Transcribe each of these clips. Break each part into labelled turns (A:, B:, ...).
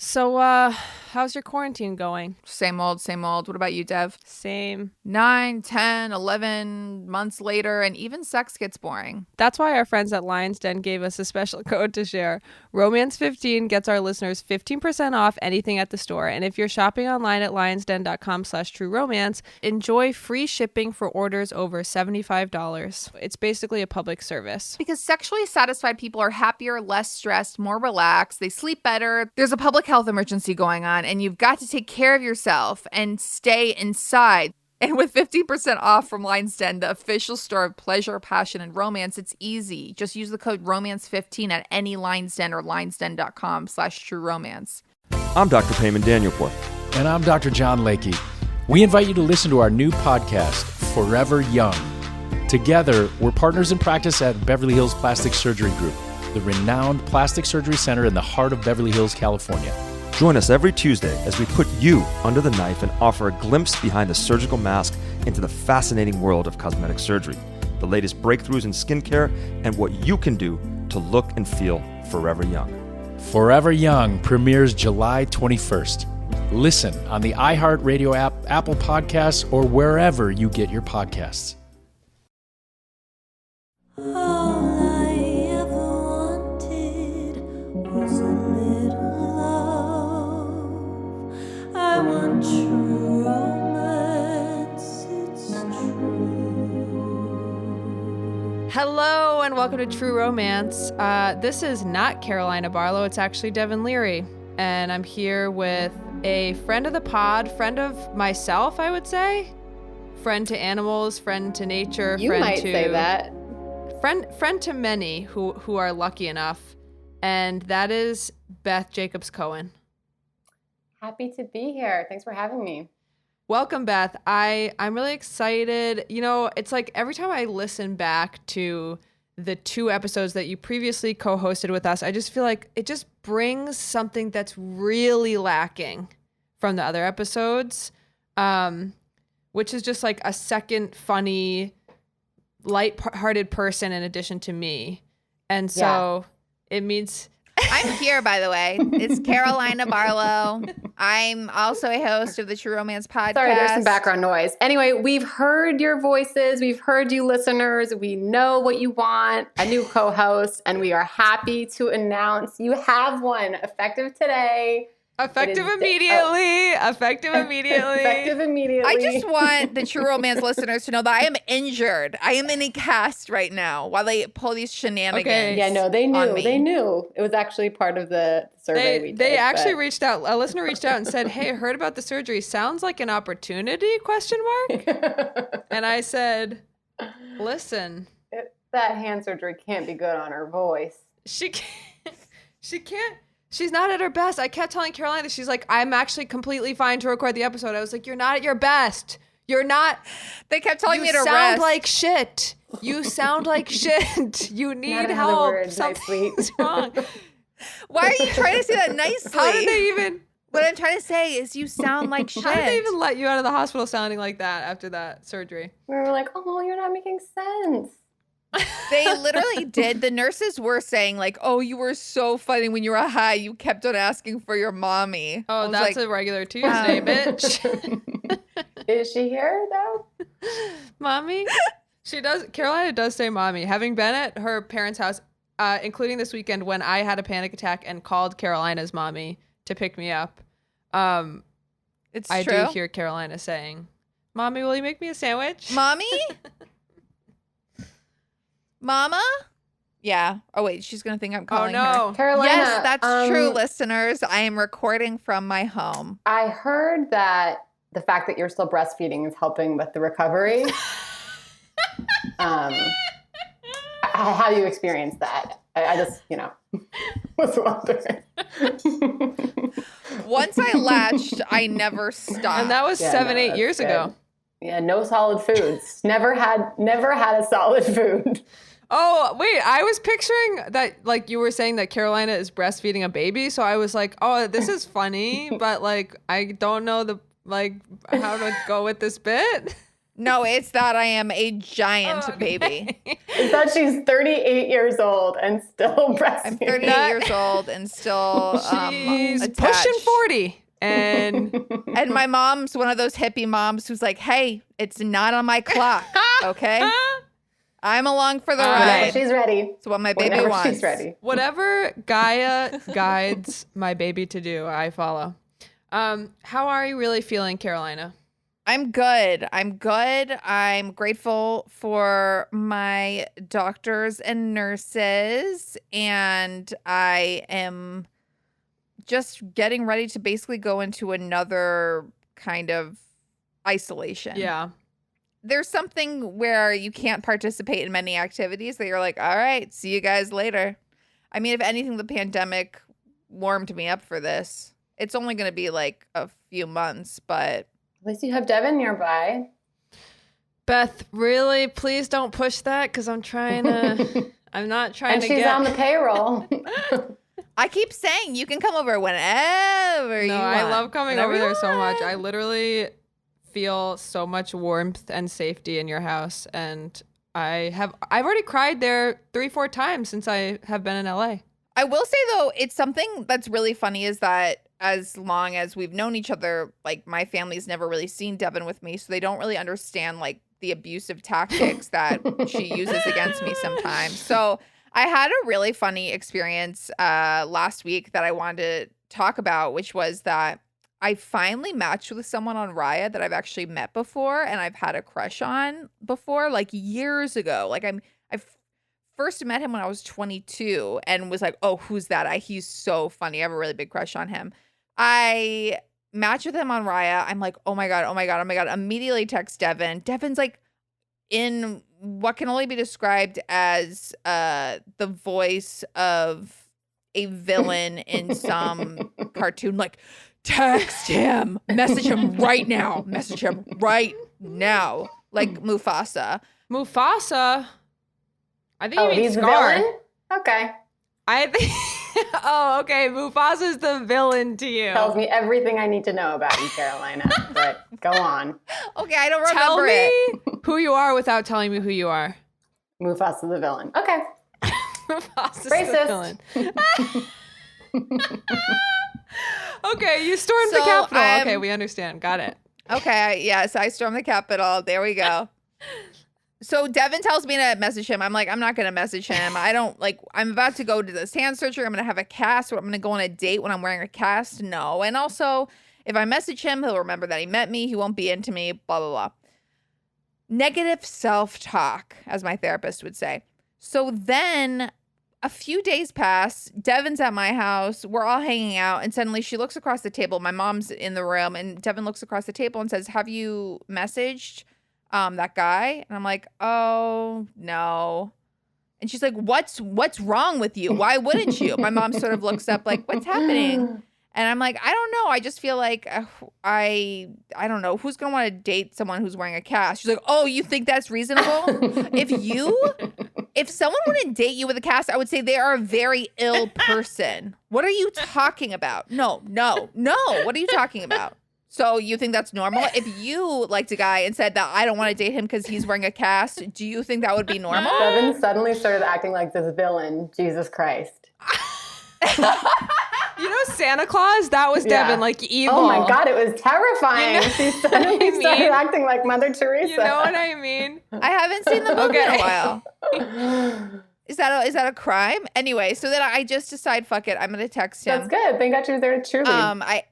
A: So, how's your quarantine going?
B: Same old, same old. What about you, Dev?
A: Same.
B: 9, 10, 11 months later, and even sex gets boring.
A: That's why our friends at Lion's Den gave us a special code to share. Romance15 gets our listeners 15% off anything at the store. And if you're shopping online at lionsden.com/trueromance, enjoy free shipping for orders over $75. It's basically a public service.
B: Because sexually satisfied people are happier, less stressed, more relaxed. They sleep better. There's a public health emergency going on, and you've got to take care of yourself and stay inside. And with 50% off from Lion's Den, the official store of pleasure, passion, and romance, it's easy. Just use the code ROMANCE15 at any Lion's Den or lionsden.com/trueromance.
C: I'm Dr. Payman Danielpour.
D: And I'm Dr. John Lakey. We invite you to listen to our new podcast, Forever Young. Together, we're partners in practice at Beverly Hills Plastic Surgery Group, the renowned plastic surgery center in the heart of Beverly Hills, California.
C: Join us every Tuesday as we put you under the knife and offer a glimpse behind the surgical mask into the fascinating world of cosmetic surgery, the latest breakthroughs in skincare, and what you can do to look and feel forever young.
D: Forever Young premieres July 21st. Listen on the iHeartRadio app, Apple Podcasts, or wherever you get your podcasts.
E: All I ever wanted was a little love. I want true romance, it's true.
A: Hello and welcome to True Romance. This is not Carolina Barlow, it's actually Devin Leary. And I'm here with a friend of the pod, friend of myself, I would say. Friend to animals, friend to nature.
F: You
A: friend
F: might
A: to,
F: say that.
A: Friend to many who are lucky enough. And that is Beth Jacobs Cohen.
F: Happy to be here. Thanks for having me.
A: Welcome, Beth. I'm really excited. You know, it's like every time I listen back to the 2 episodes that you previously co-hosted with us, I just feel like it just brings something that's really lacking from the other episodes, which is just like a second funny, light-hearted person in addition to me. And so it means...
B: I'm here, by the way. It's Carolina Barlow. I'm also a host of the True Romance podcast.
F: Sorry, there's some background noise. Anyway, we've heard your voices. We've heard you listeners. We know what you want, a new co-host, and we are happy to announce you have one effective today.
A: Effective immediately.
F: Effective immediately.
B: I just want the True Romance listeners to know that I am injured. I am in a cast right now while they pull these shenanigans.
A: Okay.
F: Yeah, no, they knew. They knew. It was actually part of the survey we did.
A: They actually reached out. A listener reached out and said, "Hey, I heard about the surgery. Sounds like an opportunity?" ? And I said, "Listen,
F: that hand surgery can't be good on her voice.
A: She can't. She's not at her best." I kept telling Carolina, she's like, "I'm actually completely fine to record the episode." I was like, "You're not at your best. You're not."
B: They kept telling me to
A: rest. You sound like shit. You sound like shit. You need help. Something's wrong.
B: Why are you trying to say that nicely?
A: How did they even...
B: What I'm trying to say is you sound like shit.
A: How did they even let you out of the hospital sounding like that after that surgery?
F: We were like, oh, you're not making sense.
B: They literally did. The nurses were saying like, "Oh, you were so funny when you were high. You kept on asking for your mommy."
A: Oh, that's like, a regular Tuesday, bitch.
F: Is she here though?
A: Mommy? She does. Carolina does say mommy. Having been at her parents' house, including this weekend when I had a panic attack and called Carolina's mommy to pick me up,
B: it's
A: I
B: true.
A: do hear Carolina saying, "Mommy, will you make me a sandwich?"
B: Mommy? Mama? Yeah. Oh, wait. She's going to think I'm calling her.
F: Carolina.
B: Yes, that's true, listeners. I am recording from my home.
F: I heard that the fact that you're still breastfeeding is helping with the recovery. How do you experience that? I just, was wondering.
B: Once I latched, I never stopped.
A: And that was 7-8 years ago.
F: Yeah, no solid foods. Never had a solid food.
A: Oh, wait, I was picturing that, like, you were saying that Carolina is breastfeeding a baby, so I was like, oh, this is funny, but, like, I don't know how to go with this bit.
B: No, it's that I am a giant baby.
F: It's that she's 38 years old and still breastfeeding.
B: I'm 38 years old and still
A: She's
B: attached.
A: pushing 40. And
B: And my mom's one of those hippie moms who's like, hey, it's not on my clock, okay? I'm along for the
F: Whenever
B: ride.
F: she's ready.
B: It's what my baby
F: Whenever
B: wants.
F: she's ready.
A: whatever Gaia guides my baby to do, I follow. How are you really feeling, Carolina?
B: I'm good. I'm grateful for my doctors and nurses, and I am just getting ready to basically go into another kind of isolation.
A: Yeah.
B: There's something where you can't participate in many activities that you're like, all right, see you guys later. I mean, if anything, the pandemic warmed me up for this. It's only going to be like a few months, but
F: At least you have Devin nearby.
A: Beth, really, please don't push that because I'm trying to. I'm not trying
F: And
A: to
F: she's
A: get.
F: on the payroll.
B: I keep saying you can come over whenever you
A: No,
B: want.
A: I love coming
B: Whenever
A: over
B: you
A: there so much.
B: want.
A: I literally feel so much warmth and safety in your house, and I've already cried there 3-4 times since I have been in LA.
B: I will say though, it's something that's really funny is that as long as we've known each other, like my family's never really seen Devin with me, so they don't really understand like the abusive tactics that she uses against me sometimes. So I had a really funny experience last week that I wanted to talk about, which was that I finally matched with someone on Raya that I've actually met before and I've had a crush on before, like years ago. Like I first met him when I was 22 and was like, oh, who's that? He's so funny. I have a really big crush on him. I matched with him on Raya. I'm like, oh my God. Immediately text Devin. Devin's like in what can only be described as the voice of a villain in some cartoon, like, text him, message him right now, like Mufasa.
A: Mufasa. I think
F: Oh,
A: you mean
F: he's the
A: Scar.
F: villain? Okay.
A: I think. Oh, okay. Mufasa's the villain to you.
F: Tells me everything I need to know about you, Carolina. But go on.
B: Okay, I don't remember
A: Tell me
B: it.
A: who you are without telling me who you are.
F: Mufasa the villain. Okay.
A: Mufasa's
F: Racist.
A: the villain. Okay, you stormed the
B: So,
A: Capitol. Okay, we understand. Got it.
B: Okay, yes, I stormed the Capitol. There we go. So Devin tells me to message him. I'm like, I'm not going to message him. I don't like, I'm about to go to this hand surgery. I'm going to have a cast or I'm going to go on a date when I'm wearing a cast. No. And also, if I message him, he'll remember that he met me. He won't be into me, blah, blah, blah. Negative self-talk, as my therapist would say. So then a few days pass. Devin's at my house. We're all hanging out. And suddenly she looks across the table. My mom's in the room. And Devin looks across the table and says, have you messaged that guy? And I'm like, oh, no. And she's like, what's wrong with you? Why wouldn't you? My mom sort of looks up like, what's happening? And I'm like, I don't know. I just feel like I don't know. Who's going to want to date someone who's wearing a cast? She's like, oh, you think that's reasonable? If someone wouldn't date you with a cast, I would say they are a very ill person. What are you talking about? No. What are you talking about? So you think that's normal? If you liked a guy and said that I don't want to date him because he's wearing a cast, do you think that would be normal?
F: Devin suddenly started acting like this villain, Jesus Christ.
A: You know Santa Claus? That was
F: Yeah.
A: Devin, like evil.
F: Oh my God, it was terrifying.
A: You know
F: She
A: what
F: suddenly
A: I
F: started
A: mean?
F: acting like Mother Teresa.
A: You know what I mean?
B: I haven't seen the movie in a
A: Okay.
B: while. Is that a crime? Anyway, so then I just decide, fuck it, I'm gonna text him.
F: That's good. Thank God she was there to cheerlead.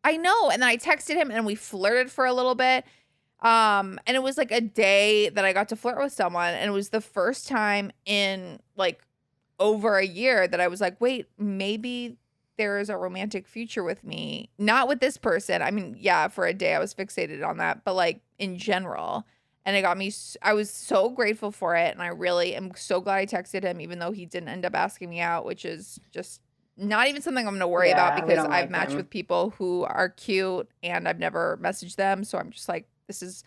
B: I know, and then I texted him and we flirted for a little bit. And it was like a day that I got to flirt with someone, and it was the first time in like over a year that I was like, wait, maybe there is a romantic future with me. Not with this person. I mean, yeah, for a day I was fixated on that, but like in general. And it got me, I was so grateful for it. And I really am so glad I texted him, even though he didn't end up asking me out, which is just not even something I'm going to worry about
F: Yeah, we
B: because
F: don't
B: I've
F: like
B: matched
F: him.
B: with people who are cute and I've never messaged them. So I'm just like, this is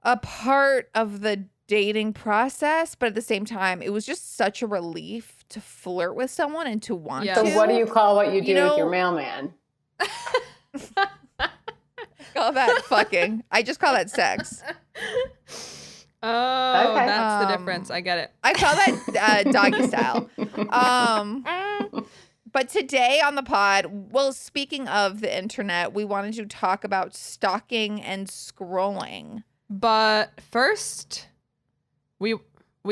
B: a part of the dating process. But at the same time, it was just such a relief to flirt with someone and to want
A: Yeah.
F: So
B: to.
F: what do you call what you do
B: know-
F: with your mailman?
B: Oh, call that fucking. I just call that sex.
A: Oh,
F: Okay.
A: that's the difference. I get it.
B: I call that doggy style. But today on the pod, well, speaking of the internet, we wanted to talk about stalking and scrolling.
A: But first, we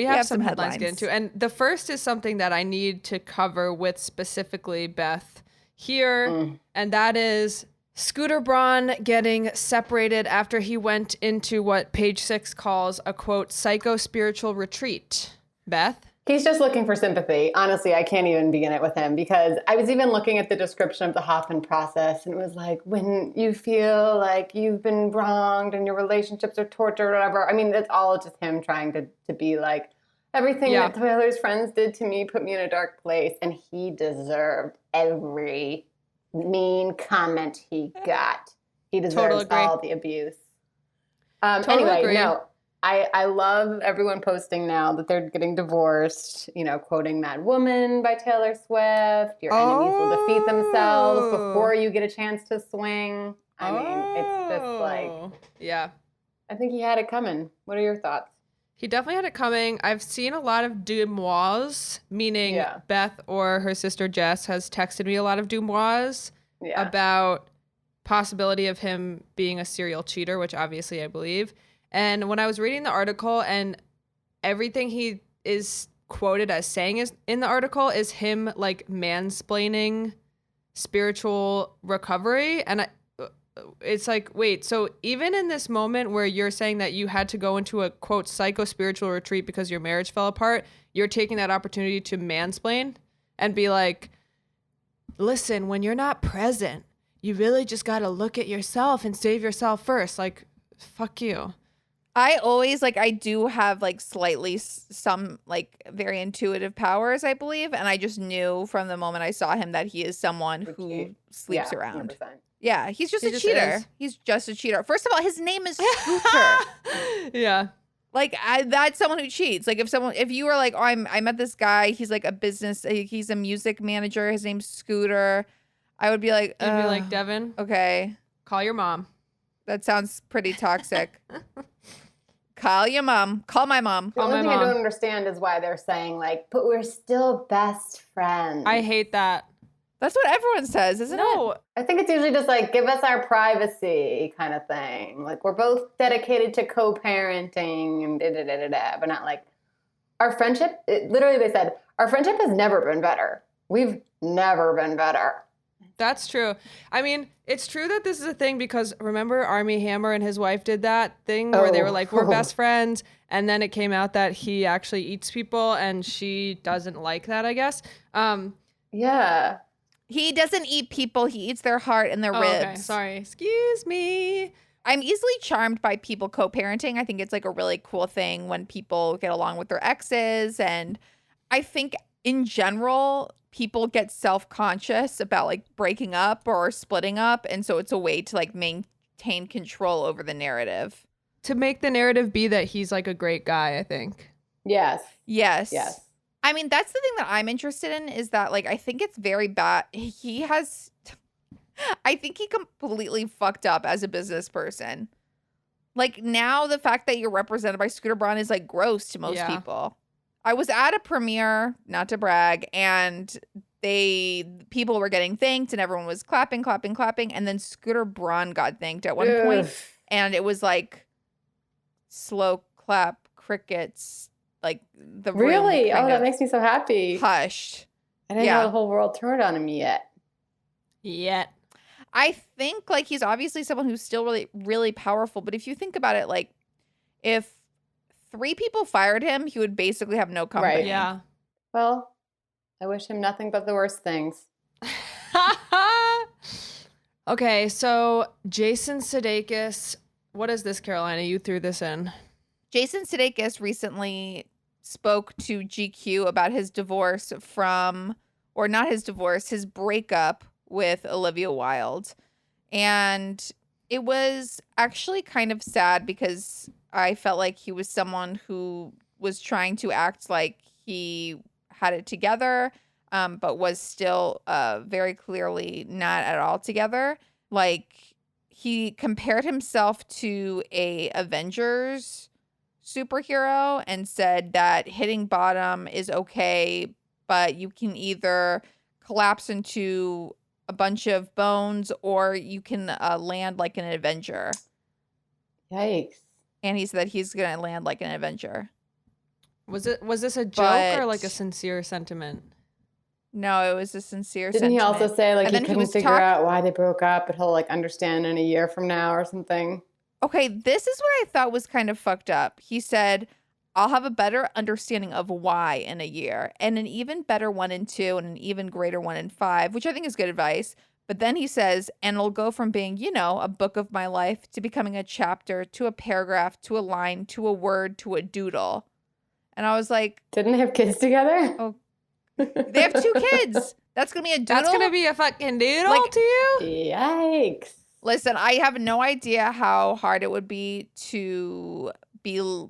A: have some headlines to get
B: headlines.
A: into. And the first is something that I need to cover with specifically Beth here. And that is Scooter Braun getting separated after he went into what Page Six calls a, quote, psycho-spiritual retreat. Beth?
F: He's just looking for sympathy. Honestly, I can't even begin it with him because I was even looking at the description of the Hoffman process, and it was like, when you feel like you've been wronged and your relationships are tortured or whatever. I mean, it's all just him trying to be like, everything that Tyler's friends did to me put me in a dark place, and he deserved every mean comment he got. He deserves all the abuse. Anyway, no. I love everyone posting now that they're getting divorced, you know, quoting Mad Woman by Taylor Swift. Your enemies will defeat themselves before you get a chance to swing. I mean, it's just like,
A: yeah.
F: I think he had it coming. What are your thoughts?
A: He definitely had it coming. I've seen a lot of demois, meaning Beth or her sister Jess has texted me a lot of demois about possibility of him being a serial cheater, which obviously I believe. And when I was reading the article, and everything he is quoted as saying is in the article is him like mansplaining spiritual recovery. And it's like, wait, so even in this moment where you're saying that you had to go into a, quote, psycho-spiritual retreat because your marriage fell apart, you're taking that opportunity to mansplain and be like, listen, when you're not present, you really just got to look at yourself and save yourself first. Like, fuck you.
B: I always I do have slightly some very intuitive powers, I believe. And I just knew from the moment I saw him that he is someone who sleeps around. 100%. Yeah, he's just a cheater. He's just a cheater. First of all, his name is Scooter.
A: Yeah.
B: That's someone who cheats. If you were like, oh, I met this guy, he's like a business, he's a music manager, his name's Scooter, I would be like,
A: you'd be like, Devin,
B: okay,
A: call your mom.
B: That sounds pretty toxic. Call your mom. Call my mom.
F: The only thing I don't understand is why they're saying but we're still best friends.
A: I hate that.
B: That's what everyone says, isn't it?
F: No, I think it's usually just give us our privacy kind of thing. We're both dedicated to co-parenting and da-da-da-da-da, but not our friendship. Literally, they said, our friendship has never been better. We've never been better.
A: That's true. I mean, it's true that this is a thing because remember Armie Hammer and his wife did that thing where they were like, we're best friends. And then it came out that he actually eats people and she doesn't like that, I guess.
F: Yeah.
B: He doesn't eat people. He eats their heart and their ribs.
A: Okay, sorry. Excuse me.
B: I'm easily charmed by people co-parenting. I think it's a really cool thing when people get along with their exes. And I think in general, people get self-conscious about breaking up or splitting up. And so it's a way to maintain control over the narrative.
A: To make the narrative be that he's a great guy, I think.
F: Yes.
B: Yes.
F: Yes.
B: I mean, that's the thing that I'm interested in is that I think it's very bad. I think he completely fucked up as a business person. Now the fact that you're represented by Scooter Braun is gross to most people. I was at a premiere, not to brag, and people were getting thanked and everyone was clapping, and then Scooter Braun got thanked at one point, and it was slow clap crickets, the room
F: really? Oh, that makes me so happy.
B: Hushed.
F: I didn't know the whole world turned on him yet.
B: I think he's obviously someone who's still really, really powerful, but if you think about it, if 3 people fired him, he would basically have no company.
F: Right.
A: Yeah.
F: Well, I wish him nothing but the worst things.
A: Okay, so Jason Sudeikis, what is this, Carolina? You threw this in.
B: Jason Sudeikis recently spoke to GQ about his divorce his breakup with Olivia Wilde. And it was actually kind of sad because I felt like he was someone who was trying to act like he had it together, but was still very clearly not at all together. he compared himself to a Avengers superhero and said that hitting bottom is okay, but you can either collapse into a bunch of bones or you can land like an Avenger.
F: Yikes.
B: And he said that he's going to land like an Avenger.
A: Was this a joke or like a sincere sentiment?
B: No, it was a sincere
F: Didn't
B: sentiment.
F: he also say like
B: And
F: he
B: then
F: couldn't figure out why they broke up, but he'll like understand in a year from now or something?
B: Okay, this is what I thought was kind of fucked up. He said, I'll have a better understanding of why in a year, and an even better one in 2, and an even greater one in 5, which I think is good advice. But then he says, and it'll go from being, you know, a book of my life to becoming a chapter, to a paragraph, to a line, to a word, to a doodle. And I was like,
F: didn't they have kids together?
B: Oh, they have 2 kids. That's going to be a doodle?
A: That's going to be a fucking doodle
B: Like,
A: to you?
F: Yikes.
B: Listen, I have no idea how hard it would be to be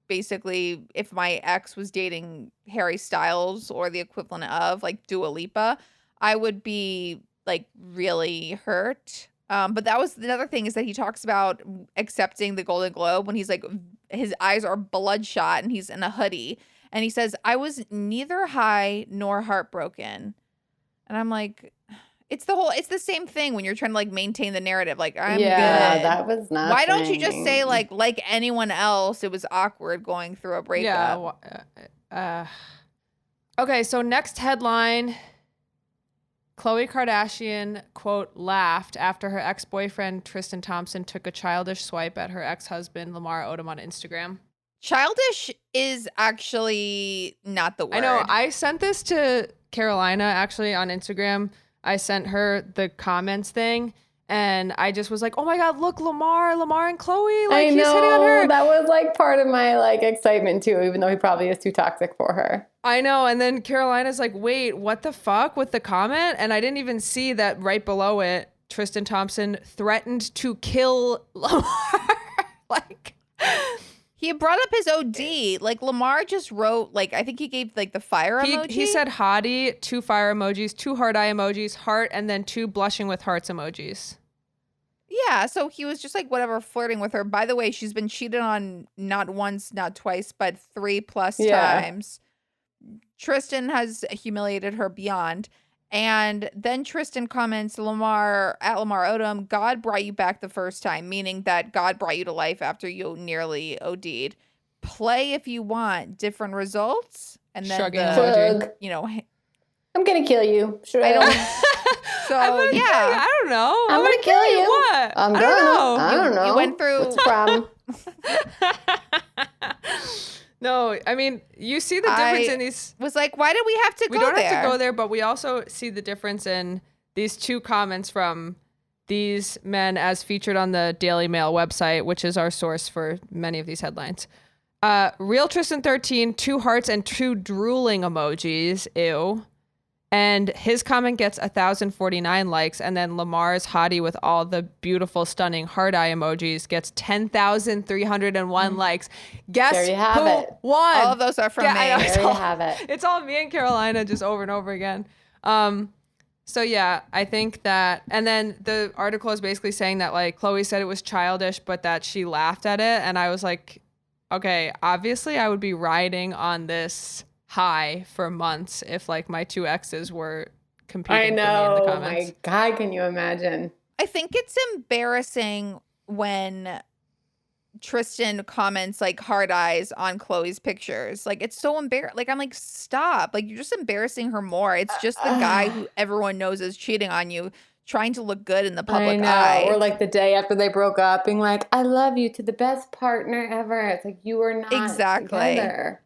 B: basically if my ex was dating Harry Styles or the equivalent of like Dua Lipa, I would be like really hurt. But that was another thing is that he talks about accepting the Golden Globe when he's like, his eyes are bloodshot and he's in a hoodie. And he says, I was neither high nor heartbroken. And I'm like, it's the same thing when you're trying to like maintain the narrative. Like, I'm good.
F: That was not.
B: Why don't you just say like anyone else? It was awkward going through a breakup.
A: Yeah. Okay, so next headline. Khloe Kardashian, quote, laughed after her ex-boyfriend Tristan Thompson took a childish swipe at her ex-husband Lamar Odom on Instagram.
B: Childish is actually not the word.
A: I know. I sent this to Carolina actually on Instagram. I sent her the comments thing and I just was like, oh my God, look, Lamar and Khloe. Like, he's hitting on her.
F: That was like part of my like excitement too, even though he probably is too toxic for her.
A: I know. And then Carolina's like, wait, what the fuck with the comment? And I didn't even see that right below it, Tristan Thompson threatened to kill Lamar. Like,
B: he brought up his OD. Like, Lamar just wrote, like, I think he gave like the fire emoji.
A: He said hottie, 2 fire emojis, 2 heart eye emojis, heart, and then 2 blushing with hearts emojis.
B: Yeah, so he was just like whatever flirting with her. By the way, she's been cheated on not once, not twice, but 3+ times. Tristan has humiliated her beyond. And then Tristan comments, Lamar Odom, God brought you back the first time, meaning that God brought you to life after you nearly OD'd. Play if you want, different results. And then you know,
F: I'm gonna kill you. Sure.
B: I don't. So yeah,
A: I don't know.
F: I'm gonna kill you.
A: What?
F: I don't know.
B: You went through.
F: What's the problem?
A: No, I mean, you see the difference in these.
B: Was like, why did we have to go there?
A: We don't have to go there, but we also see the difference in these 2 comments from these men as featured on the Daily Mail website, which is our source for many of these headlines. Real Tristan 13, 2 hearts and 2 drooling emojis. Ew. And his comment gets 1,049 likes. And then Lamar's hottie with all the beautiful, stunning heart eye emojis gets 10,301 likes. Guess
F: there you have
A: who
F: it.
A: won?
B: All of those are from me.
F: There you have it.
A: It's all me and Carolina just over and over again. So yeah, I think that, and then the article is basically saying that like Khloe said it was childish, but that she laughed at it. And I was like, okay, obviously I would be riding on this high for months if like my 2 exes were competing for me in the comments.
F: Oh my God, can you imagine?
B: I think it's embarrassing when Tristan comments like hard eyes on Khloe's pictures. Like, it's so embarrassing. Like, I'm like, stop. Like, you're just embarrassing her more. It's just the guy who everyone knows is cheating on you, trying to look good in the public eye.
F: Or like the day after they broke up, being like, I love you to the best partner ever. It's like, you were not together.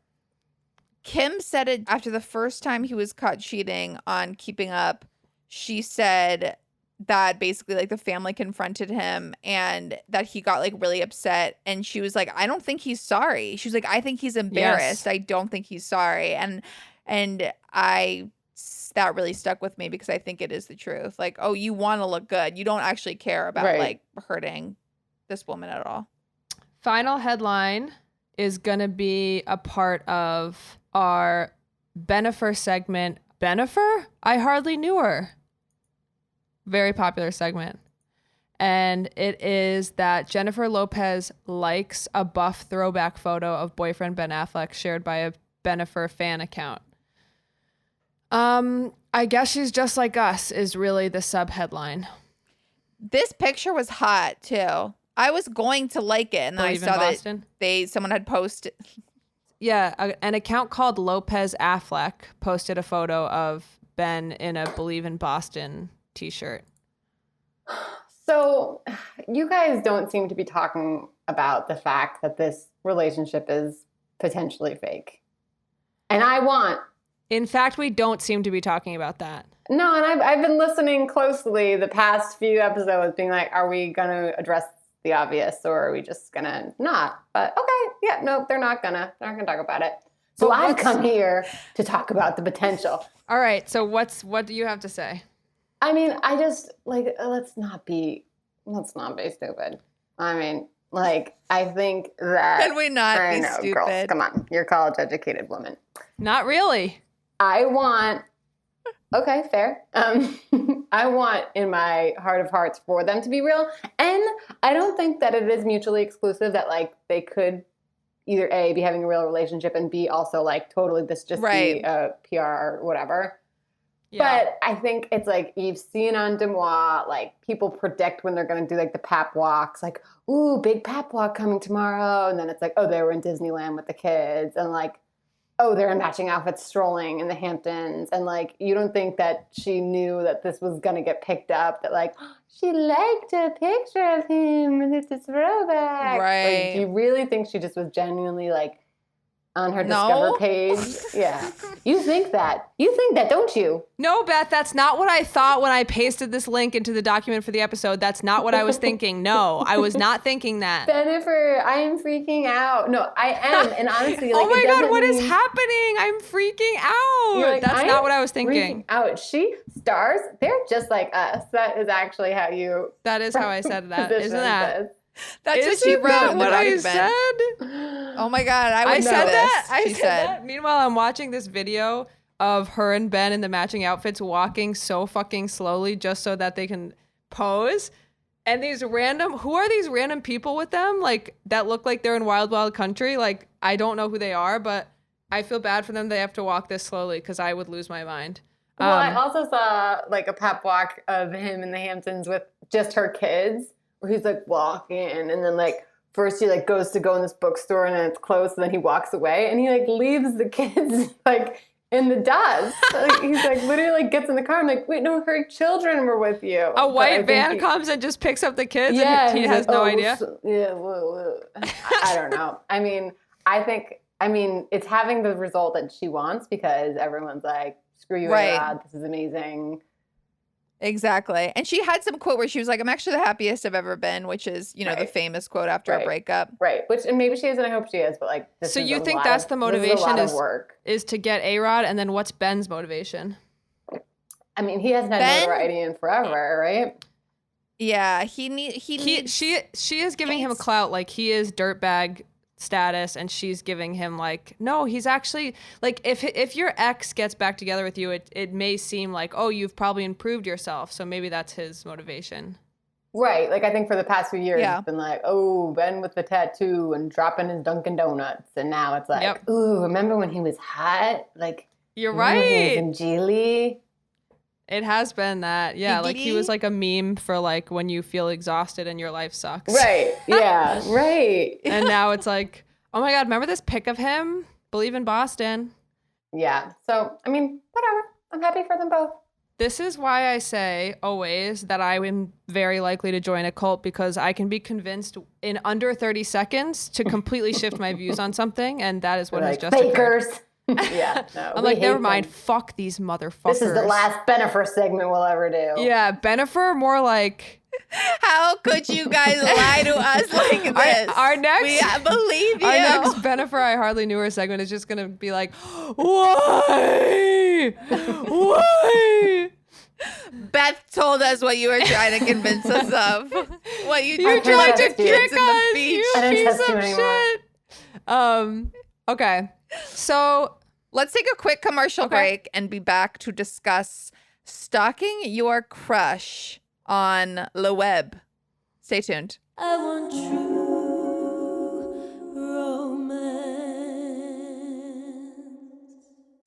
B: Kim said it after the first time he was caught cheating on Keeping Up. She said that basically like the family confronted him and that he got like really upset. And she was like, I don't think he's sorry. She was like, I think he's embarrassed.
A: Yes.
B: I don't think he's sorry. And that really stuck with me because I think it is the truth. Like, oh, you want to look good. You don't actually care about like hurting this woman at all.
A: Final headline is going to be a part of our Benifer segment. Benifer? I hardly knew her. Very popular segment. And it is that Jennifer Lopez likes a buff throwback photo of boyfriend Ben Affleck shared by a Benifer fan account. I guess she's just like us is really the sub headline.
B: This picture was hot too. I was going to like it, and then I
A: Believe in
B: saw
A: Boston?
B: that someone had posted.
A: Yeah, an account called Lopez Affleck posted a photo of Ben in a Believe in Boston t-shirt.
F: So you guys don't seem to be talking about the fact that this relationship is potentially fake. And I want...
A: In fact, we don't seem to be talking about that.
F: No, and I've been listening closely the past few episodes being like, are we going to address the obvious or are we just going to not? But okay, yeah, no, they're not going to talk about it. So I've come here to talk about the potential.
A: All right, so what do you have to say?
F: I mean, I just, like, let's not be stupid. I mean, like, I think that...
B: Can we not be stupid?
F: Girls, come on. You're a college-educated woman.
A: Not really.
F: I want... Okay, fair. I want in my heart of hearts for them to be real. And I don't think that it is mutually exclusive that, like, they could either A, be having a real relationship, and B, also, like, totally this just be a PR or whatever. Yeah. But I think it's like you've seen on Demois, like people predict when they're going to do like the pap walks, like, ooh, big pap walk coming tomorrow. And then it's like, oh, they were in Disneyland with the kids. And like, oh, they're in matching outfits strolling in the Hamptons. And like, you don't think that she knew that this was going to get picked up, that like, she liked a picture of him and it's a throwback.
B: Right.
F: Like, do you really think she just was genuinely like, on her Discover page. Yeah. You think that, don't you?
A: No, Beth, that's not what I thought when I pasted this link into the document for the episode. That's not what I was thinking. No, I was not thinking that.
F: Benifer, I am freaking out. No, I am. And honestly, like,
A: oh my God, what is happening? I'm freaking out.
F: Like,
A: that's not what I was thinking.
F: Out. She stars, they're just like us. That is actually how you...
A: That is how I said that. Isn't that?
F: This.
B: That's what she wrote in the
A: what I
B: document.
A: said?
B: Oh my God, I
A: said
B: this.
A: that. I
B: She
A: said
B: said
A: that. Meanwhile, I'm watching this video of her and Ben in the matching outfits walking so fucking slowly just so that they can pose. And who are these random people with them? Like, that look like they're in Wild Wild Country. Like, I don't know who they are, but I feel bad for them. They have to walk this slowly because I would lose my mind.
F: Well, I also saw like a pep walk of him in the Hamptons with just her kids, where he's like walking, and then like first he like goes to go in this bookstore and then it's closed, and then he walks away and he like leaves the kids like in the dust. Like, he's like literally like gets in the car. I'm like, wait, no, her children were with you.
A: A white van comes and just picks up the kids.
F: Yeah,
A: and he has
F: like,
A: no idea.
F: Yeah, whoa. I don't know. I mean, it's having the result that she wants because everyone's like, screw you, A-Rod, this is amazing.
B: Exactly. And she had some quote where she was like, I'm actually the happiest I've ever been, which is, you know, the famous quote after a breakup.
F: Right. Which, and maybe she is, and I hope she is, but like, this
A: so
F: is
A: you
F: a
A: think
F: lot
A: that's
F: of,
A: the motivation
F: work.
A: Is to get A-Rod, and then what's Ben's motivation?
F: I mean, he hasn't had notoriety in forever, right?
B: Yeah.
A: She is giving him clout, like he is dirtbag status, and she's giving him like, no, he's actually like, if your ex gets back together with you, it may seem like, oh, you've probably improved yourself, so maybe that's his motivation.
F: Right. Like, I think for the past few years it's been like, oh, Ben with the tattoo and dropping his Dunkin' Donuts, and now it's like, ooh, remember when he was hot? Like,
A: you're right,
F: when he was in Geely?
A: It has been that. Yeah, like he was like a meme for like when you feel exhausted and your life sucks.
F: Right. Yeah. Right.
A: And now it's like, oh my God, remember this pic of him? Believe in Boston.
F: Yeah. So, I mean, whatever. I'm happy for them both.
A: This is why I say always that I am very likely to join a cult, because I can be convinced in under 30 seconds to completely shift my views on something. And that is what has just
F: fakers.
A: occurred.
F: Yeah, no,
A: I'm like, never mind. Fuck these motherfuckers.
F: This is the last Benifer segment we'll ever do.
A: Yeah, Benifer, more like.
B: How could you guys lie to us like this?
A: Our next,
B: we believe you.
A: Our next Benifer, I hardly knew her segment is just gonna be like, why? Why?
B: Beth told us what you were trying to convince us of. What you
A: tried to trick us,
B: you
A: piece of shit. Okay. So
B: let's take a quick commercial break and be back to discuss stalking your crush on the web. Stay tuned.
E: I want true romance.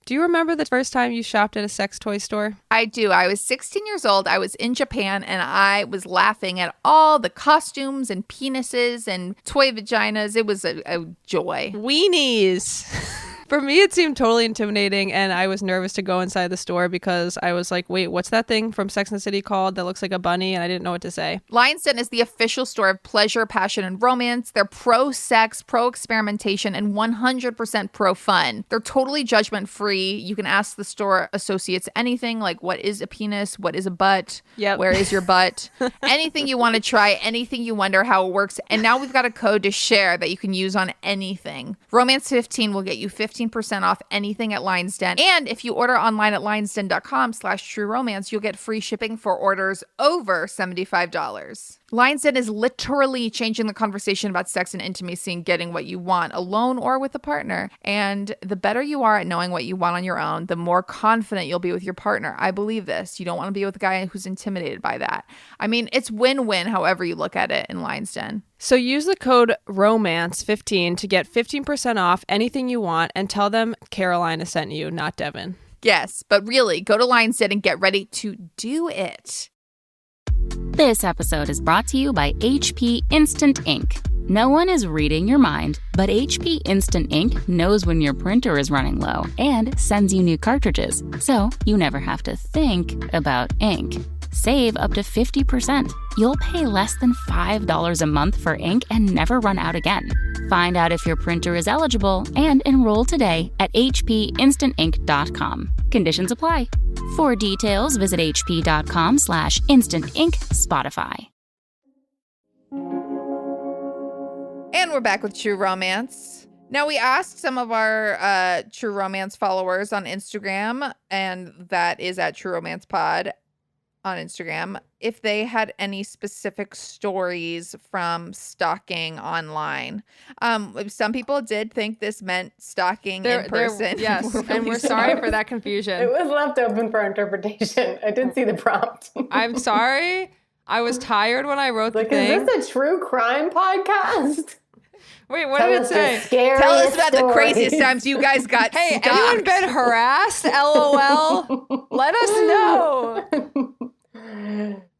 A: Do you remember the first time you shopped at a sex toy store?
B: I do. I was 16 years old. I was in Japan and I was laughing at all the costumes and penises and toy vaginas. It was a joy.
A: Weenies. For me, it seemed totally intimidating, and I was nervous to go inside the store because I was like, wait, what's that thing from Sex and the City called that looks like a bunny? And I didn't know what to say.
B: Lion's Den is the official store of pleasure, passion, and romance. They're pro-sex, pro-experimentation, and 100% pro-fun. They're totally judgment-free. You can ask the store associates anything, like what is a penis? What is a butt?
A: Yep.
B: Where is your butt? Anything you want to try, anything you wonder how it works. And now we've got a code to share that you can use on anything. Romance15 will get you 15% off anything at Lion's Den. And if you order online at lionsden.com/trueromance, you'll get free shipping for orders over $75. Lion's Den is literally changing the conversation about sex and intimacy and getting what you want, alone or with a partner. And the better you are at knowing what you want on your own, the more confident you'll be with your partner. I believe this. You don't want to be with a guy who's intimidated by that. I mean, it's win-win however you look at it in Lion's Den.
A: So use the code ROMANCE15 to get 15% off anything you want and tell them Carolina sent you, not Devin.
B: Yes, but really, go to Lion's Den and get ready to do it.
G: This episode is brought to you by HP Instant Ink. No one is reading your mind, but HP Instant Ink knows when your printer is running low and sends you new cartridges, so you never have to think about ink. Save up to 50%. You'll pay less than $5 a month for ink and never run out again. Find out if your printer is eligible and enroll today at hpinstantink.com. Conditions apply. For details, visit hp.com/instantink Spotify.
B: And we're back with True Romance. Now, we asked some of our True Romance followers on Instagram, and that is at True Romance Pod on Instagram, if they had any specific stories from stalking online. Some people did think this meant stalking in person.
A: Yes,
B: We're
A: and
B: really
A: we're sorry for that confusion.
F: It was left open for interpretation. I did see the prompt.
A: I'm sorry. I was tired when I wrote the
F: Like,
A: thing.
F: is this a true crime podcast?
A: Wait, what
F: Tell
A: did it
F: us the
A: say?
F: scariest
B: Tell us about the
F: stories.
B: craziest times you guys got
A: Hey,
B: stalked.
A: anyone been harassed? LOL. Let us know.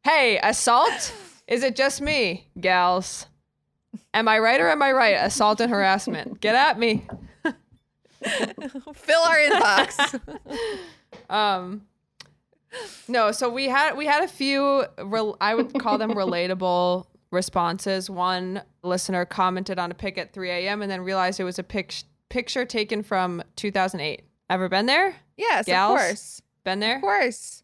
A: Hey, assault? Is it just me, gals? Am I right or am I right? Assault and harassment. Get at me.
B: Fill our inbox.
A: No, so we had a few I would call them relatable responses. One listener commented on a pic at 3 a.m. and then realized it was a picture taken from 2008. Ever been there?
B: Yes,
A: Gals?
B: of course.
A: Been there?
B: Of course.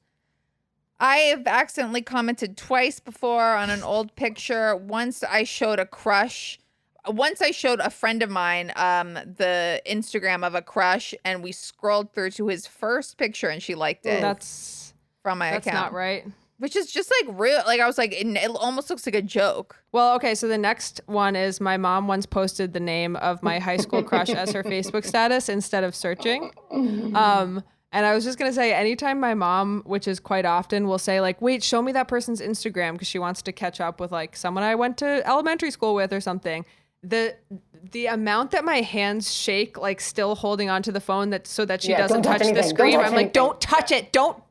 B: I have accidentally commented twice before on an old picture. Once I showed a crush. Once I showed a friend of mine the Instagram of a crush, and we scrolled through to his first picture, and she liked it.
A: That's
B: from my
A: That's
B: account.
A: not right.
B: Which is just like real. Like, I was like, it almost looks like a joke.
A: Well, okay, so the next one is my mom once posted the name of my high school crush as her Facebook status instead of searching. And I was just going to say, anytime my mom, which is quite often, will say like, wait, show me that person's Instagram because she wants to catch up with like someone I went to elementary school with or something. The amount that my hands shake, like still holding onto the phone so that she doesn't touch the screen. I'm like, don't touch it. Don't.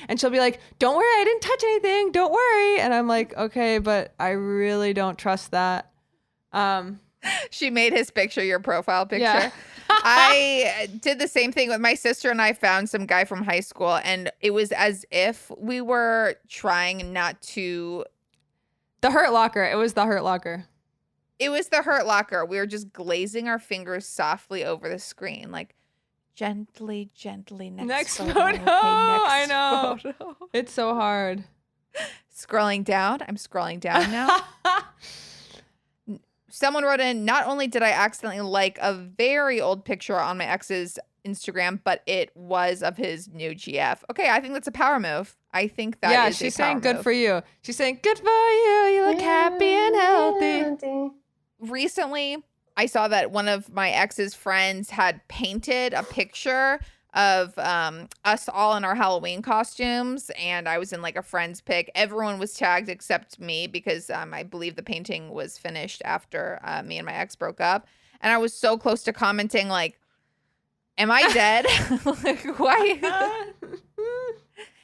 A: And she'll be like, don't worry, I didn't touch anything. Don't worry. And I'm like, okay, but I really don't trust that.
B: She made his picture your profile picture.
A: Yeah.
B: I did the same thing with my sister, and I found some guy from high school, and it was as if we were trying not to.
A: The Hurt Locker. It was the Hurt Locker.
B: It was the Hurt Locker. We were just glazing our fingers softly over the screen, like gently, next photo.
A: photo.
B: Okay, next
A: I know.
B: photo.
A: It's so hard.
B: Scrolling down. I'm scrolling down now. Someone wrote in, not only did I accidentally like a very old picture on my ex's Instagram, but it was of his new GF. Okay, I think that's a power move. I think that
A: yeah,
B: is
A: she's
B: a power
A: saying good
B: move.
A: for you. She's saying good for you. You look happy and healthy.
B: Recently, I saw that one of my ex's friends had painted a picture of us all in our Halloween costumes, and I was in like a friend's pic. Everyone was tagged except me because I believe the painting was finished after me and my ex broke up. And I was so close to commenting like, am I dead? Like, why?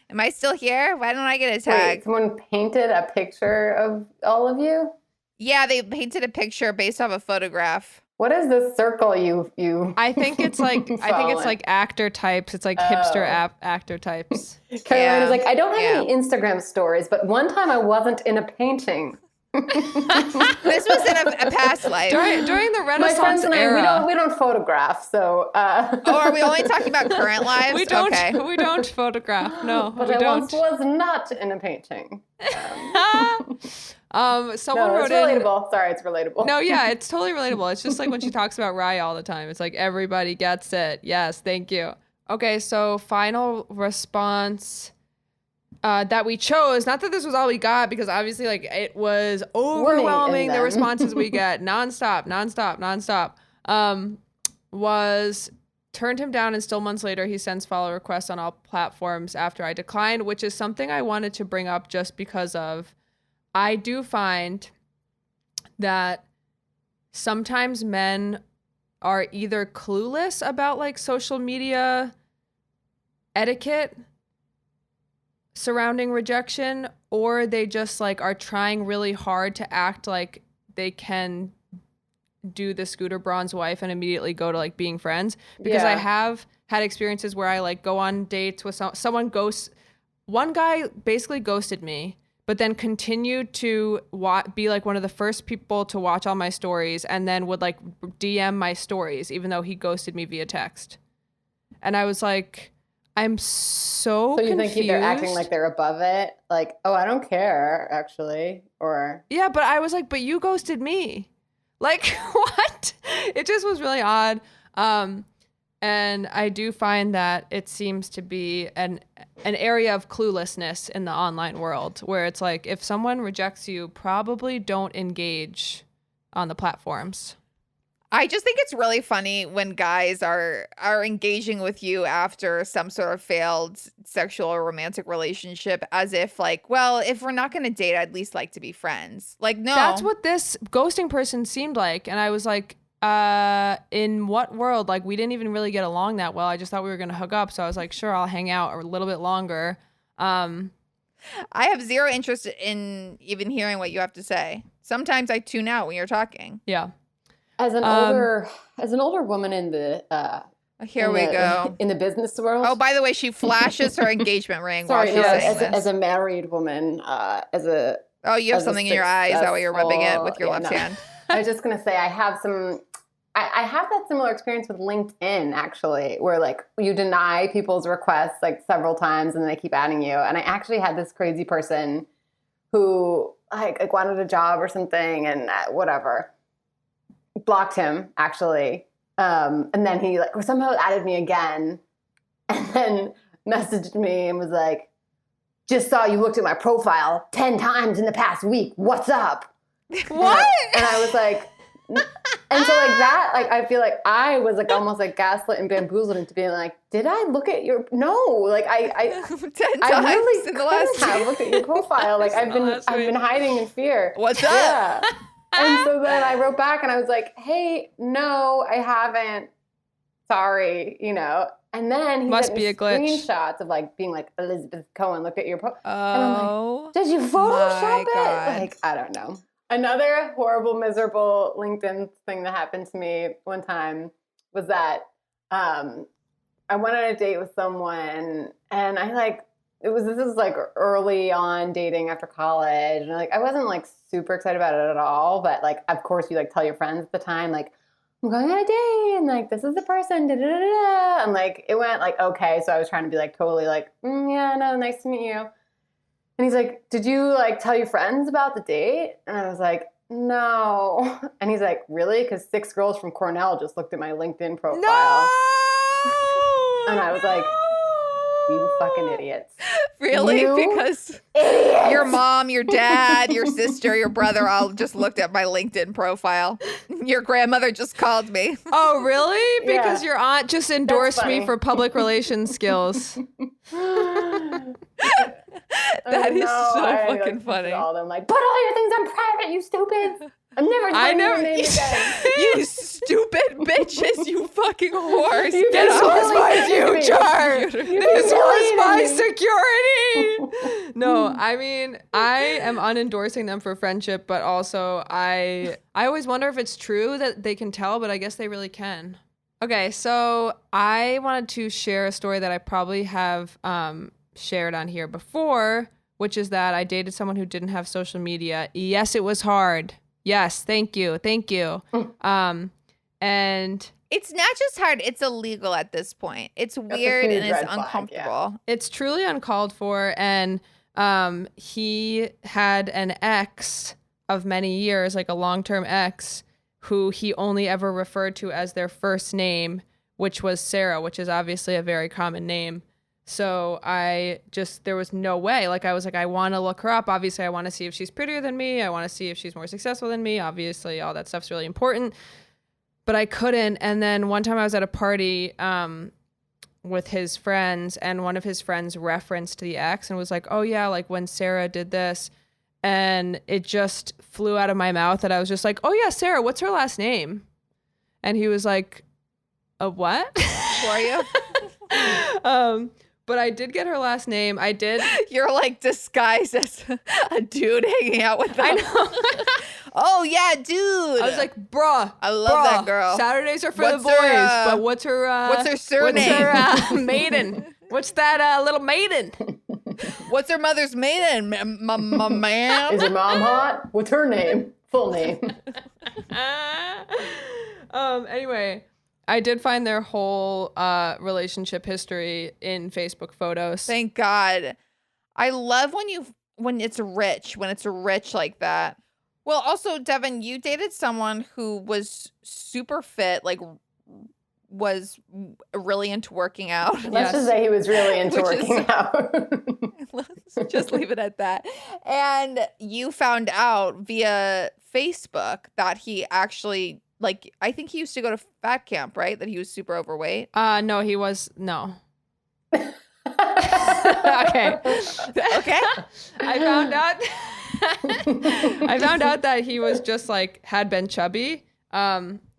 B: Am I still here? Why don't I get a tag?
F: Wait, someone painted a picture of all of you?
B: Yeah, they painted a picture based off a photograph.
F: What is this circle you
A: I think it's like actor types. It's like hipster actor types.
F: Caroline is like, I don't have
B: Yeah.
F: any Instagram stories, but one time I wasn't in a painting.
B: This was in a past life.
A: During the
F: My
A: Renaissance
F: friends and I,
A: era.
F: we don't photograph, so
B: Oh, are we only talking about current lives?
A: We don't.
B: Okay.
A: We don't photograph. No,
F: but
A: we
F: I
A: don't.
F: once was not in a painting.
A: Someone
F: No, it's
A: wrote in.
F: relatable. Sorry, it's relatable.
A: No, yeah, it's totally relatable. It's just like when she talks about Rye all the time. It's like everybody gets it. Yes, thank you. Okay, so final response that we chose. Not that this was all we got, because obviously, like, it was overwhelming. The
F: them.
A: responses we get nonstop. Was turned him down, and still months later he sends follow requests on all platforms after I declined, which is something I wanted to bring up just because of I do find that sometimes men are either clueless about like social media etiquette surrounding rejection, or they just like are trying really hard to act like they can do the Scooter Braun's wife and immediately go to like being friends, because I
F: Yeah.
A: have had experiences where I like go on dates with someone ghosts. One guy basically ghosted me, but then continued to be like one of the first people to watch all my stories, and then would like DM my stories even though he ghosted me via text. And I was like, I'm so
F: So you
A: confused.
F: think they're acting like they're above it? Like, oh, I don't care, actually. Or
A: Yeah, but I was like, but you ghosted me. Like, what? It just was really odd. And I do find that it seems to be an area of cluelessness in the online world, where it's like, if someone rejects you, probably don't engage on the platforms.
B: I just think it's really funny when guys are engaging with you after some sort of failed sexual or romantic relationship, as if like, well, if we're not going to date, I'd at least like to be friends. Like, no.
A: That's what this ghosting person seemed like. And I was like, in what world? Like, we didn't even really get along that well. I just thought we were going to hook up. So I was like, sure, I'll hang out a little bit longer.
B: I have zero interest in even hearing what you have to say. Sometimes I tune out when you're talking.
A: Yeah.
F: as an older woman in the
B: Here we go.
F: in the business world.
B: Oh, by the way, she flashes her engagement ring
F: Sorry,
B: while she's
F: no,
B: saying
F: as
B: this.
F: a married woman, as a
B: Oh, you have
F: as a
B: something in your eye. Is that what you're rubbing it with your
F: successful-
B: left
F: yeah, no.
B: hand?
F: I was just gonna say I have that similar experience with LinkedIn, actually, where like you deny people's requests like several times and they keep adding you. And I actually had this crazy person who like wanted a job or something, and whatever, blocked him actually, and then he like somehow added me again, and then messaged me and was like, just saw you looked at my profile 10 times in the past week. What's up?
B: What?
F: And I was like, and so like that, like I feel like I was like almost like gaslit and bamboozled into being like, did I look at your? No, like I
B: 10
F: I
B: times
F: really
B: in the last
F: couldn't have looked at your profile. Like I've been hiding in fear.
B: What's up?
F: Yeah. And so then I wrote back and I was like, hey, no, I haven't. Sorry, you know. And then he
A: Must
F: sent
A: be
F: me
A: a glitch.
F: screenshots of like being like, Elizabeth Cohen looked at your profile.
A: Oh.
F: Did you Photoshop
B: my
F: it?
B: God.
F: Like, I don't know. Another horrible, miserable LinkedIn thing that happened to me one time was that I went on a date with someone, and this is like early on dating after college, and like I wasn't like super excited about it at all, but like of course you like tell your friends at the time like, I'm going on a date and like this is the person, da da da da, and like it went like okay, so I was trying to be like totally like yeah, no, nice to meet you. And he's like, did you like tell your friends about the date? And I was like, no. And he's like, really? Because 6 girls from Cornell just looked at my LinkedIn profile.
A: No.
F: And I was like, You fucking idiots.
B: Really?
F: You
B: Because
F: idiots.
B: your mom, your dad, your sister, your brother all just looked at my LinkedIn profile. Your grandmother just called me.
A: Oh, really? Because
F: Yeah.
A: your aunt just endorsed me
F: funny.
A: for public relations skills.
B: That is so
F: I,
B: fucking
F: like,
B: funny.
F: all them like, put all your things on private, you stupid. I'm never
A: I
F: telling you
A: never.
F: your name again.
B: You stupid bitches, you fucking whores.
F: You
B: Get
F: guys
B: out.
F: was my future.
A: This was my
F: humiliated
A: security. No, I mean, I am unendorsing them for friendship, but also I always wonder if it's true that they can tell, but I guess they really can. Okay, so I wanted to share a story that I probably have shared on here before, which is that I dated someone who didn't have social media. Yes, it was hard. Yes, thank you. And
B: It's not just hard, it's illegal at this point. It's
F: a
B: weird
F: huge
B: and it's
F: red flag,
B: uncomfortable.
A: it's truly uncalled for. And he had an ex of many years, like a long-term ex, who he only ever referred to as their first name, which was Sarah, which is obviously a very common name. So there was no way. Like, I was like, I want to look her up. Obviously, I want to see if she's prettier than me. I want to see if she's more successful than me. Obviously, all that stuff's really important. But I couldn't. And then one time I was at a party with his friends, and one of his friends referenced the ex and was like, oh, yeah, like when Sarah did this. And it just flew out of my mouth that I was just like, oh, yeah, Sarah, what's her last name? And he was like, a what?
B: Who are you?
A: But I did get her last name. I did.
B: You're like disguised as a dude hanging out with them.
A: I know.
B: Oh, yeah, dude.
A: I was like, bruh.
B: I love that girl.
A: Saturdays are for
B: What's
A: the boys.
B: her,
A: But what's her
B: surname?
A: What's her maiden? What's that little maiden?
B: What's her mother's maiden? Man.
F: Is her mom hot? What's her name? Full name.
A: Anyway, I did find their whole relationship history in Facebook photos.
B: Thank God. I love when it's rich like that. Well, also, Devin, you dated someone who was super fit, like was really into working out.
F: Let's just say he was really into working out.
B: Let's just leave it at that. And you found out via Facebook that he actually, like, I think he used to go to fat camp, right? That he was super overweight.
A: No, he was no. Okay.
B: Okay.
A: I found out that he was just like had been chubby.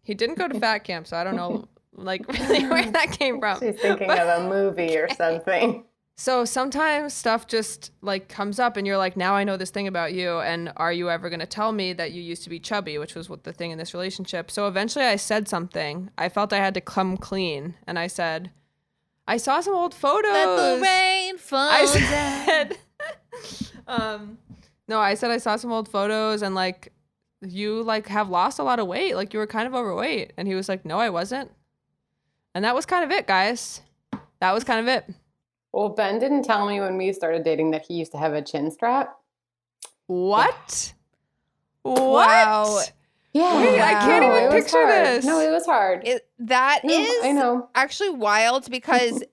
A: He didn't go to fat camp, so I don't know like really where that came from.
F: She's thinking of a movie or something.
A: So sometimes stuff just like comes up and you're like, now I know this thing about you, and are you ever going to tell me that you used to be chubby, which was what the thing in this relationship. So eventually I said something. I felt I had to come clean, and I said, I saw some old photos.
B: Let the rain fall
A: I
B: down.
A: said, no, I said I saw some old photos, and like you like have lost a lot of weight. Like you were kind of overweight. And he was like, no, I wasn't. And that was kind of it, guys. That was kind of it.
F: Well, Ben didn't tell me when we started dating that he used to have a chin strap.
A: What?
B: Wow.
A: What?
F: Yeah.
A: Wait, I can't even
F: it was
A: picture
F: hard.
A: this.
F: No, it was hard.
B: That
F: No,
B: is
F: I know.
B: actually wild because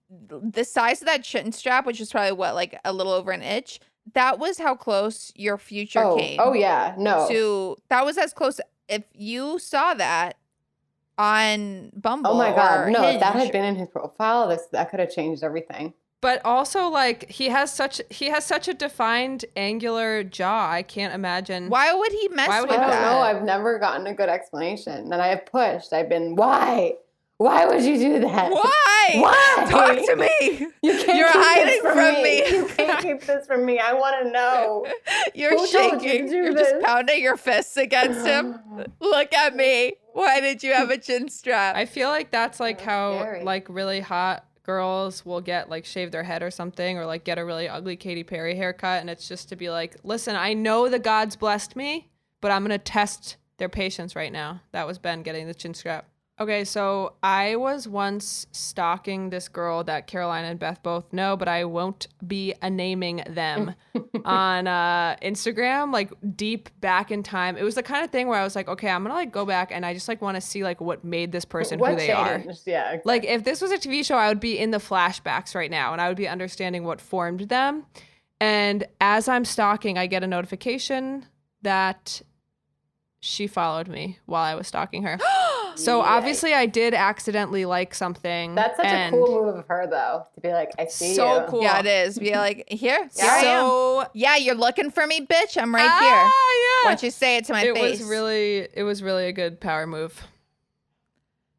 B: the size of that chin strap, which is probably what, like a little over an inch, that was how close your future came.
F: Oh, yeah. No.
B: That was as close. If you saw that on Bumble,
F: Oh my God.
B: or
F: No, if that
B: Hinge,
F: had been in his profile, that could have changed everything.
A: But also, like, he has such a defined angular jaw. I can't imagine.
B: why would he mess
A: Why would
B: with
A: he
F: I
A: do
F: don't
B: that?
F: know. I've never gotten a good explanation. And I have pushed. I've been, why? Why would you do that?
B: Why?
F: Why?
B: Talk to me.
F: You can't
B: You're
F: keep
B: hiding
F: this
B: from me.
F: You can't keep this from me. I want to know.
B: You're
F: Who told you to
B: shaking.
F: do
B: You're
F: this?
B: just pounding your fists against him. Look at me. Why did you have a chin strap?
A: I feel like that's like how
F: scary.
A: like really hot girls will get like shave their head or something, or like get a really ugly Katy Perry haircut, and it's just to be like, listen, I know the gods blessed me, but I'm gonna test their patience right now. That was Ben getting the chin strap. Okay, so I was once stalking this girl that Caroline and Beth both know, but I won't be naming them on Instagram, like deep back in time. It was the kind of thing where I was like, okay, I'm gonna like go back and I just like want to see like what made this person who they are.
F: Yeah, exactly.
A: Like if this was a TV show, I would be in the flashbacks right now and I would be understanding what formed them. And as I'm stalking, I get a notification that she followed me while I was stalking her. So obviously I did accidentally like something.
F: That's such a cool move of her, though, to be like, I see you.
A: So cool.
B: Yeah, it is. Be like, here I am. Yeah, you're looking for me, bitch. I'm right here.
A: Yeah.
B: Why don't you say it to my face?
A: It was really a good power move.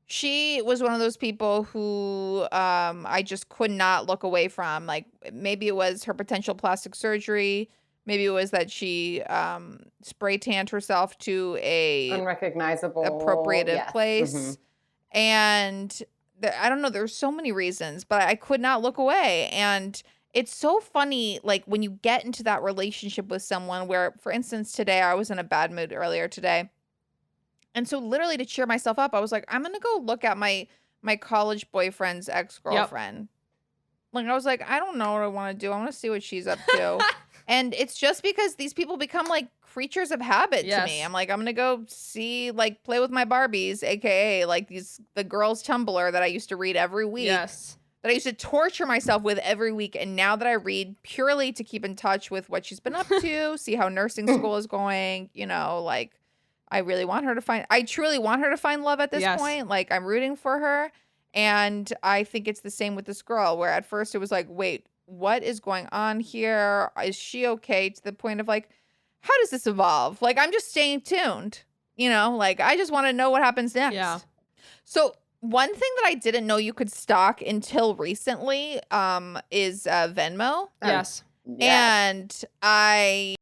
B: She was one of those people who I just could not look away from. Like maybe it was her potential plastic surgery. Maybe it was that she spray tanned herself to a
F: unrecognizable
B: appropriative place. Mm-hmm. And I don't know, there's so many reasons, but I could not look away. And it's so funny, like when you get into that relationship with someone where, for instance, today I was in a bad mood earlier today. And so literally to cheer myself up, I was like, I'm going to go look at my college boyfriend's ex-girlfriend. Yep. Like I was like, I don't know what I want to do. I want to see what she's up to. And it's just because these people become like creatures of habit to me. I'm like, I'm going to go see, like, play with my Barbies, AKA like the girls' Tumblr that I used to read every week.
A: Yes.
B: That I used to torture myself with every week. And now that I read purely to keep in touch with what she's been up to, see how nursing school is going, you know, like I truly want her to find love at this point. Like I'm rooting for her. And I think it's the same with this girl where at first it was like, wait, what is going on here? Is she okay? To the point of like, how does this evolve? Like, I'm just staying tuned, you know, like I just want to know what happens next.
A: Yeah.
B: So one thing that I didn't know you could stalk until recently is Venmo.
A: Yes.
B: And I